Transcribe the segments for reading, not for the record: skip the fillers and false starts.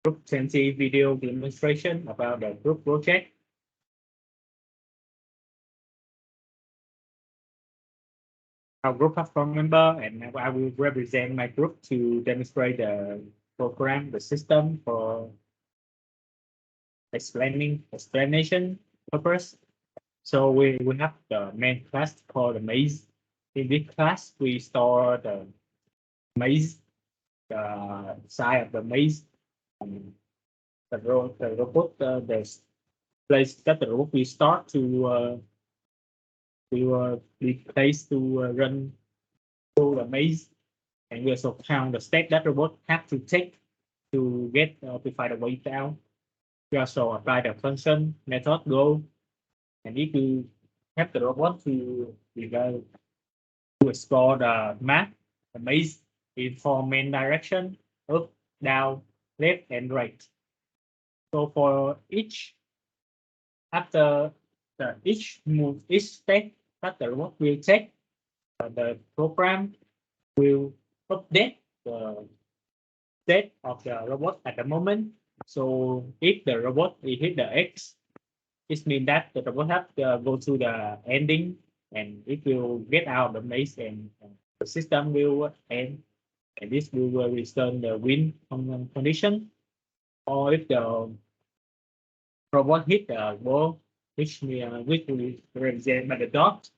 Group 20 video demonstration about the group project. Our group has four members, and I will represent my group to demonstrate the program, the system for explanation purpose. So we have the main class called the maze. In this class, we store the maze, the size of the maze, and the robot, the place that the robot will start to be placed to run through the maze, and we also count the step that robot have to take to get to find a way down. We also apply the function method go, and if you have the robot to explore the map, the maze in four main direction: up, down, left, and right. So for each after each step that the robot will take, the program will update the state of the robot at the moment. So if the robot will hit the X, it means that the robot has to go to the ending, and it will get out of the maze, and the system will end, and this will return the win condition. Or if the robot hit the wall, which will represent by the dot,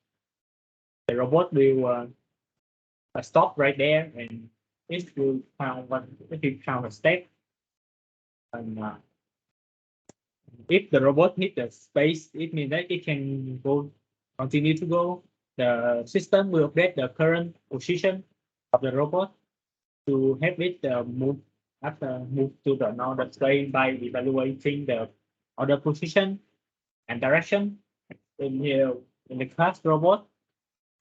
the robot will stop right there, and it will count a step. And if the robot hit the space, it means that it can continue to go. The system will update the current position of the robot to help it move to the another place by evaluating the other position and direction. In here, in the class robot,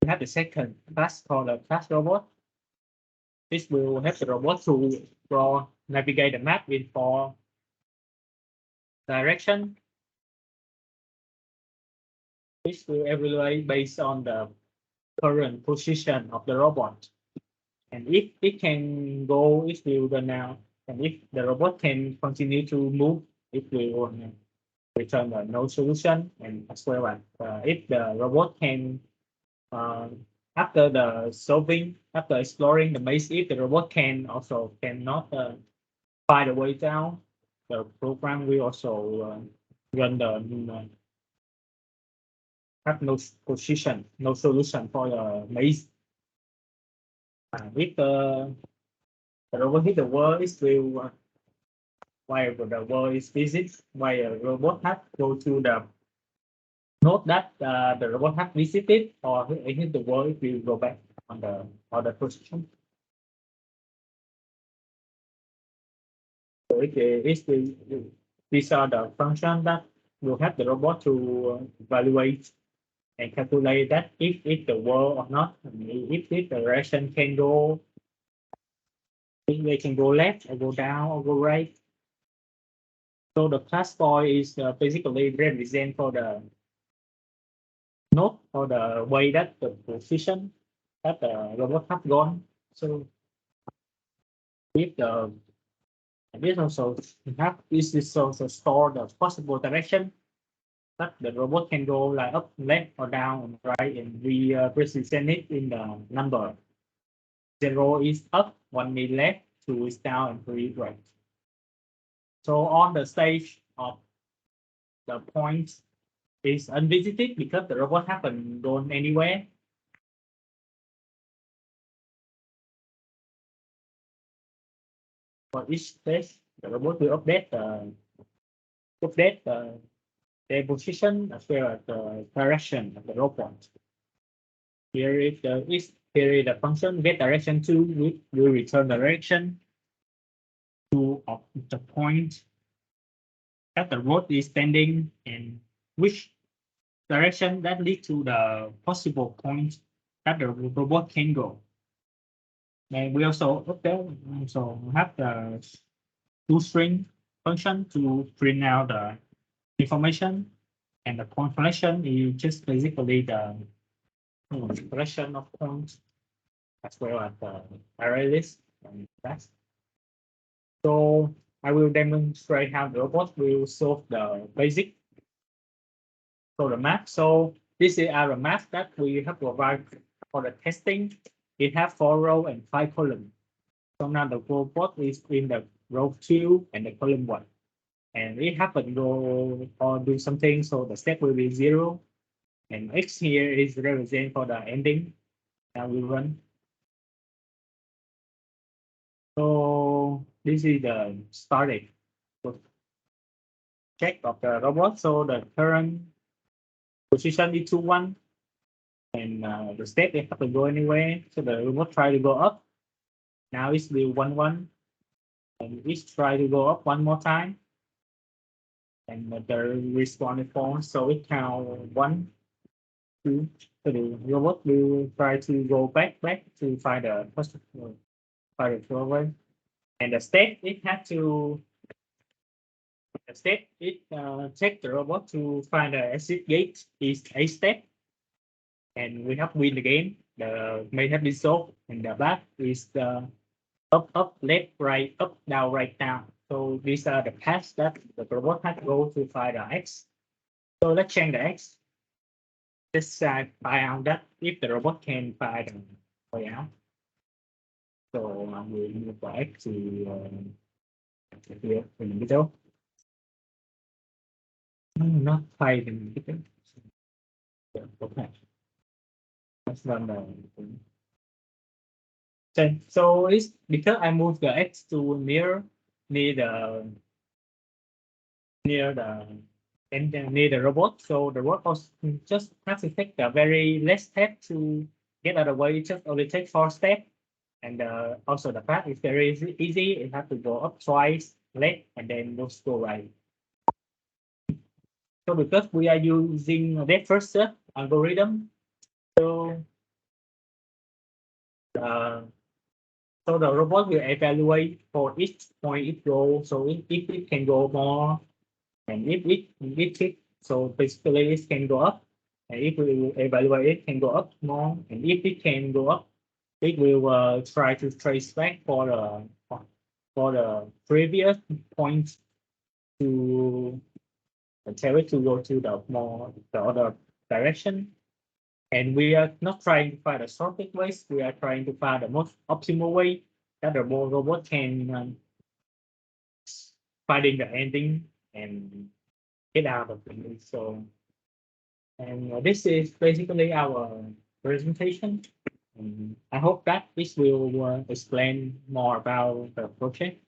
we have the second class called the class robot. This will help the robot to navigate the map in four direction. This will evaluate based on the current position of the robot. And if it can go, it will go now. And if the robot can continue to move, it will return a no solution. And as well as if the robot can, after exploring the maze, if the robot cannot find a way down, the program will also run the have no position, no solution for the maze. If the robot hit the wall, it will while the wall is visit, while the robot has go to the node that the robot has visited, or hit the wall, it will go back on the other position. So these are the functions that will help the robot to evaluate and calculate that if it's the wall or not. If the direction can go, if they can go left or go down or go right. So the class 4 is basically represent for the node or the way that the position that the robot has gone. So if the this also store the possible direction that the robot can go like up, left, or down, and right, and we represent it in the number. 0 is up, 1 is left, 2 is down, and 3 is right. So on the stage of the point is unvisited because the robot haven't gone anywhere. For each stage, the robot will update the position as well as the direction of the robot. Here is the function get direction to, which will return direction to of the point that the robot is standing, and which direction that lead to the possible point that the robot can go. And we also have the toString function to print out the information, and the point collection is just basically the collection of points as well as the array list and that's. So I will demonstrate how the robot will solve the basic for the map. So this is our map that we have provided for the testing. It has 4 rows and 5 columns. So now the robot is in the row 2 and the column 1. And it happen go or do something, so the step will be 0. And X here is represent for the ending. Now we run. So this is the starting check of the robot. So the current position is 2, 1. And the step it have to go anyway. So the robot try to go up. Now it's still 1, 1. And it's try to go up one more time. And the response is false. So it count 1, 2. So the robot will try to go back to find the first find the forward. And the step it had to the step it check the robot to find the exit gate is a step. And we have win the game. The may have been solved. And the back is the up, left, right, up, down, right, down. So these are the paths that the robot has to go to find the X. So let's change the X. Let's find out that if the robot can find the way out. So I will move the X to here in the middle. Not quite in the middle. Okay. Let's run the so it's because I moved the X to near the and near the robot. So the robot just has to take a very less step to get out of the way. It just only take 4 steps. And also the path is very easy. It has to go up twice, left, and then go right. So because we are using that first step algorithm, so uh, so the robot will evaluate for each point it goes. So if it can go more, and if it so basically it can go up, and if we evaluate it can go up more, and if it can go up, it will try to trace back for the previous point to tell it to go to the other direction. And we are not trying to find the shortest ways. We are trying to find the most optimal way that the robot can finding the ending and get out of it. So, and this is basically our presentation. I hope that this will explain more about the project.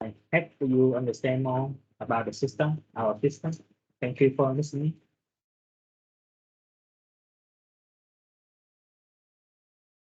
I hope you understand more about the system, our system. Thank you for listening.